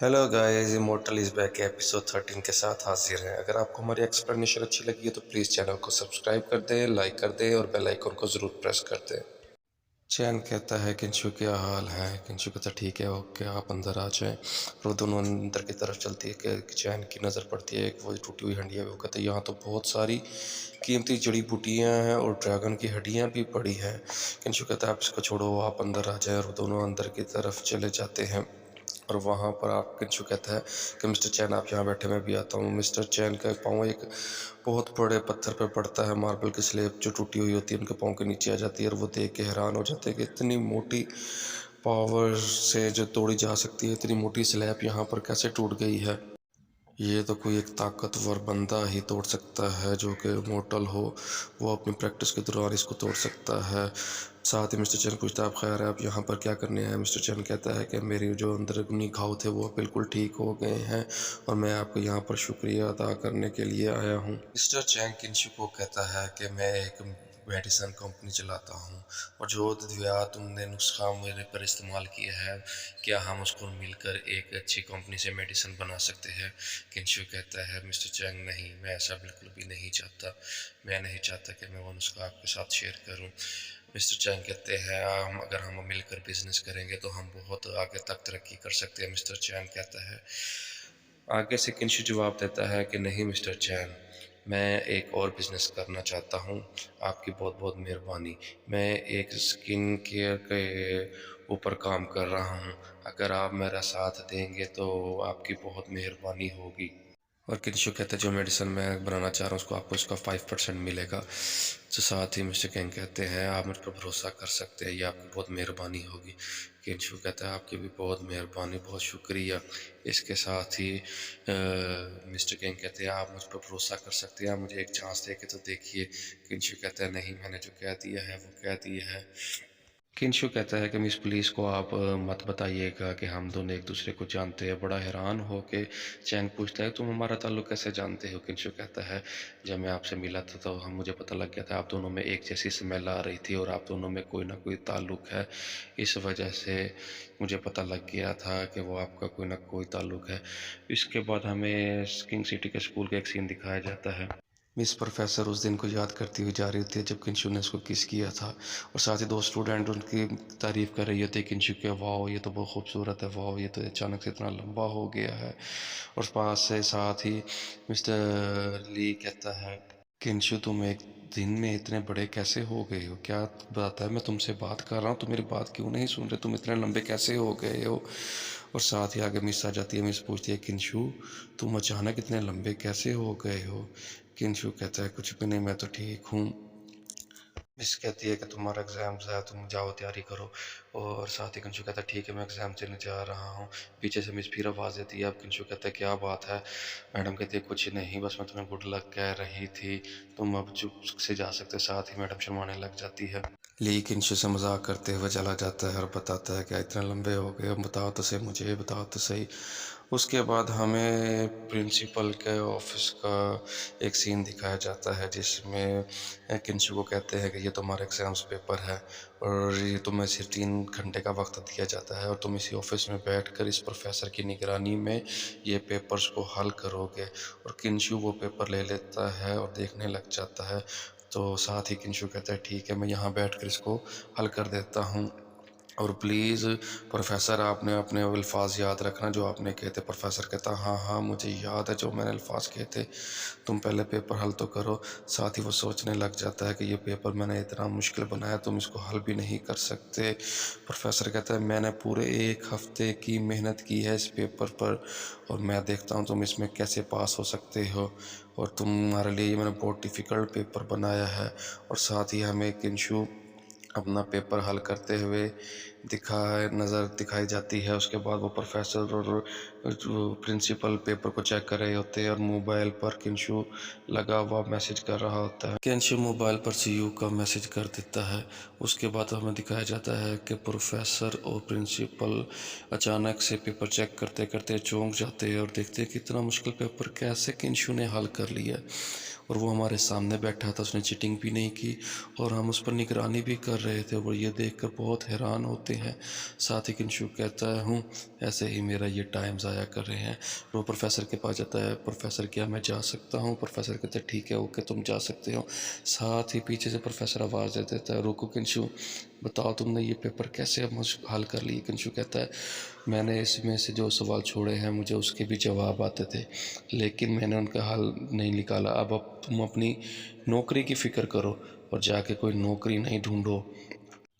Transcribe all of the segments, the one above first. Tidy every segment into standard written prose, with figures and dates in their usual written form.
Hello guys, immortal is back के episode 13 के साथ हाजिर हैं। अगर आपको हमारी एक्सप्लेनेशन अच्छी लगी है तो प्लीज़ चैनल को सब्सक्राइब कर दें, लाइक कर दें और बेल आइकन को ज़रूर प्रेस कर दें। चैन कहता है किंशु क्या हाल है। किंशु कहता ठीक है, ओके आप अंदर आ जाएं। और वो दोनों अंदर की तरफ चलती है कि चैन की नज़र पड़ती है एक वो टूटी हुई हंडिया। वो कहते हैं यहाँ तो बहुत सारी कीमती जड़ी बूटियाँ हैं और ड्रैगन की हड्डियाँ भी पड़ी हैं। किंशु कहता है आप इसको छोड़ो, आप अंदर आ जाएं। और दोनों अंदर की तरफ चले जाते हैं और वहाँ पर आप किंशु कहता है कि मिस्टर चैन आप यहाँ बैठे, मैं भी आता हूँ। मिस्टर चैन का पाँव एक बहुत बड़े पत्थर पर पड़ता है। मार्बल की स्लेब जो टूटी हुई होती है उनके पाँव के नीचे आ जाती है और वो देख के हैरान हो जाते हैं कि इतनी मोटी पावर से जो तोड़ी जा सकती है, इतनी मोटी स्लैब यहाँ पर कैसे टूट गई है। ये तो कोई एक ताकतवर बंदा ही तोड़ सकता है जो कि मोर्टल हो। वो अपनी प्रैक्टिस के दौरान इसको तोड़ सकता है। साथ ही मिस्टर चैन पूछता है आप खैर है, आप यहाँ पर क्या करने आए। मिस्टर चैन कहता है कि मेरी जो अंदरूनी घाव थे वो बिल्कुल ठीक हो गए हैं और मैं आपको यहाँ पर शुक्रिया अदा करने के लिए आया हूँ। मिस्टर चैन किंशु को कहता है कि मैं एक मेडिसन कंपनी चलाता हूँ और जो दवा तुमने नुस्खा मेरे पर इस्तेमाल किया है, क्या हम उसको मिलकर एक अच्छी कंपनी से मेडिसिन बना सकते हैं। किंशु कहता है मिस्टर चैंग नहीं, मैं ऐसा बिल्कुल भी नहीं चाहता। मैं नहीं चाहता कि मैं वो नुस्खा आपके साथ शेयर करूं। मिस्टर चैंग कहते हैं अगर हम मिलकर बिजनेस करेंगे तो हम बहुत आगे तक तरक्की कर सकते हैं। मिस्टर चैंग कहता है आगे से किंशु जवाब देता है कि नहीं मिस्टर चैन, मैं एक और बिज़नेस करना चाहता हूँ। आपकी बहुत बहुत मेहरबानी। मैं एक स्किन केयर के ऊपर काम कर रहा हूँ। अगर आप मेरा साथ देंगे तो आपकी बहुत मेहरबानी होगी। और किंशु कहते हैं जो मेडिसिन मैं बनाना चाह रहा हूँ उसको आपको उसका 5% मिलेगा। तो साथ ही मिस्टर किंग कहते हैं आप मुझ पर भरोसा कर सकते हैं, ये आपकी बहुत मेहरबानी होगी। किंशु कहता है आपकी भी बहुत मेहरबानी, बहुत शुक्रिया। इसके साथ ही मिस्टर किंग कहते हैं आप मुझ पर भरोसा कर सकते हैं, आप मुझे एक चांस दे के तो देखिए। किंशु कहता है नहीं, मैंने जो कह दिया है वो कह दिया है। किंशु कहता है कि मिस पुलिस को आप मत बताइएगा कि हम दोनों एक दूसरे को जानते हैं। बड़ा हैरान हो के चैंग पूछता है तुम हमारा ताल्लुक कैसे जानते हो। किंशु कहता है जब मैं आपसे मिला था तो हम मुझे पता लग गया था आप दोनों में एक जैसी स्मेल आ रही थी और आप दोनों में कोई ना कोई ताल्लुक है। इस वजह से मुझे पता लग गया था कि वो आपका कोई ना कोई ताल्लुक है। इसके बाद हमें किंग सिटी के स्कूल का एक सीन दिखाया जाता है। मिस प्रोफेसर उस दिन को याद करती हुई जा रही थी जब किंशु ने उसको किस किया था और साथ ही दो स्टूडेंट उनकी तारीफ़ कर रही होती किंशु के, वाह ये तो बहुत खूबसूरत है, वाह ये तो अचानक से इतना लंबा हो गया है। और पास से साथ ही मिस्टर ली कहता है किंशु तुम एक दिन में इतने बड़े कैसे हो गए हो, क्या बताता है मैं तुमसे बात कर रहा हूँ, तुम मेरी बात क्यों नहीं सुन रहे, तुम इतने लंबे कैसे हो गए हो। और साथ ही आगे मिस आ जाती है। मिस पूछती है किंशु तुम अचानक इतने लंबे कैसे हो गए हो। किंशु कहता है कुछ भी नहीं, मैं तो ठीक हूँ। मिस कहती है कि तुम्हारा एग्ज़ाम्स है, तुम जाओ तैयारी करो। और साथ ही किंशु कहता है ठीक है मैं एग्ज़ाम देने जा रहा हूँ। पीछे से मिस फिर आवाज़ देती है। अब किंशु कहता है क्या बात है। मैडम कहती है कुछ नहीं, बस मैं तुम्हें गुड लक कह रही थी, तुम अब चुप से जा सकते। साथ ही मैडम शर्माने लग जाती है। ली किंशु से मजाक करते हुए चला जाता है और बताता है क्या इतने लंबे हो गए, अब बताओ तो सही, मुझे ये बताओ तो सही। उसके बाद हमें प्रिंसिपल के ऑफिस का एक सीन दिखाया जाता है जिसमें किंशु को कहते हैं कि ये तुम्हारा एग्ज़ाम्स पेपर है और ये तुम्हें सिर्फ 3 घंटे का वक्त दिया जाता है और तुम इसी ऑफिस में बैठकर इस प्रोफेसर की निगरानी में ये पेपर्स को हल करोगे। और किंशु वो पेपर ले लेता है और देखने लग जाता है। तो साथ ही किंशु कहता है ठीक है मैं यहाँ बैठकर इसको हल कर देता हूँ। और प्लीज़ प्रोफेसर आपने अपने अल्फाज याद रखना जो आपने कहे थे। प्रोफेसर कहता हाँ हाँ मुझे याद है जो मैंने अल्फाज कहे थे, तुम पहले पेपर हल तो करो। साथ ही वो सोचने लग जाता है कि ये पेपर मैंने इतना मुश्किल बनाया, तुम इसको हल भी नहीं कर सकते। प्रोफेसर कहता है मैंने पूरे 1 हफ्ते की मेहनत की है इस पेपर पर और मैं देखता हूँ तुम इसमें कैसे पास हो सकते हो और तुम्हारे लिए मैंने बहुत डिफ़िकल्ट पेपर बनाया है। और साथ ही हमें किंशु अपना पेपर हल करते हुए नज़र दिखाई जाती है। उसके बाद वो प्रोफेसर और जो प्रिंसिपल पेपर को चेक कर रहे होते हैं और मोबाइल पर किंशु लगा हुआ मैसेज कर रहा होता है। किंशु मोबाइल पर सीयू का मैसेज कर देता है। उसके बाद हमें दिखाया जाता है कि प्रोफेसर और प्रिंसिपल अचानक से पेपर चेक करते करते चौंक जाते हैं और देखते हैं कि इतना मुश्किल पेपर कैसे किंशु ने हल कर लिया। और वो हमारे सामने बैठा था, उसने चीटिंग भी नहीं की और हम उस पर निगरानी भी कर रहे थे। वो ये देखकर बहुत हैरान होते हैं। साथ ही किंशु कहता है हूँ ऐसे ही मेरा ये टाइम ज़ाया कर रहे हैं। वो प्रोफेसर के पास जाता है, प्रोफेसर क्या मैं जा सकता हूँ? प्रोफेसर कहते हैं ठीक है ओके तुम जा सकते हो। साथ ही पीछे से प्रोफेसर आवाज़ दे देता है रुको किंशु, बताओ तुमने ये पेपर कैसे हल कर लिए? किंशु कहता है मैंने इसमें से जो सवाल छोड़े हैं मुझे उसके भी जवाब आते थे, लेकिन मैंने उनका हल नहीं निकाला। अब तुम अपनी नौकरी की फ़िक्र करो और जाके कोई नौकरी नहीं ढूंढो।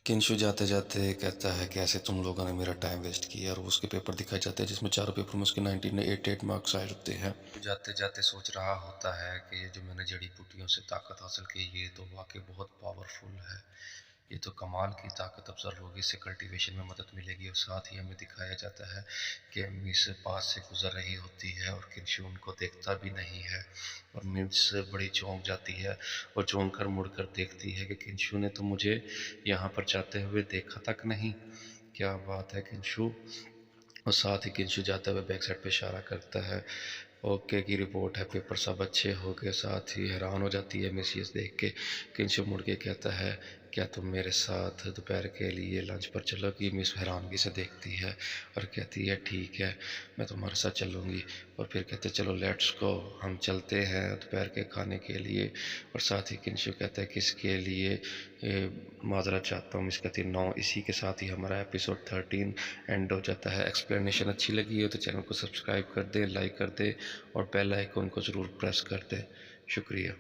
किंशु जाते जाते कहता है कि ऐसे तुम लोगों ने मेरा टाइम वेस्ट किया, और उसके पेपर दिखाए जाते हैं जिसमें चारों पेपर में उसके 1988 मार्क्स आए होते हैं। जाते जाते सोच रहा होता है कि ये जो मैंने जड़ी बूटियों से ताकत हासिल की ये तो वाकई बहुत पावरफुल है, ये तो कमाल की ताकत ऑब्जर्व होगी, इससे कल्टीवेशन में मदद मिलेगी। और साथ ही हमें दिखाया जाता है कि मिस पास से गुजर रही होती है और किंशु उनको देखता भी नहीं है, और मिस बड़ी चौंक जाती है और चौंक कर मुड़ कर देखती है कि किंशु ने तो मुझे यहाँ पर जाते हुए देखा तक नहीं। क्या बात है किंशु। और साथ ही किंशु जाते हुए बैक साइड पे इशारा करता है ओके की रिपोर्ट है, पेपर सब अच्छे हो गए। साथ ही हैरान हो जाती है मिस ये देख के। किंशु मुड़ के कहता है क्या तुम मेरे साथ दोपहर के लिए लंच पर चलोगी? मिस हैरानगी से देखती है और कहती है ठीक है मैं तुम्हारे साथ चलूँगी। और फिर कहते चलो लेट्स गो, हम चलते हैं दोपहर के खाने के लिए। और साथ ही किंशु कहता है किसके लिए? माजरत चाहता हूँ। मिस कहती है नो। इसी के साथ ही हमारा एपिसोड 13 एंड हो जाता है। एक्सप्लेनेशन अच्छी लगी हो तो चैनल को सब्सक्राइब कर दें, लाइक कर दें और बेल आइकन को ज़रूर प्रेस कर दें। शुक्रिया।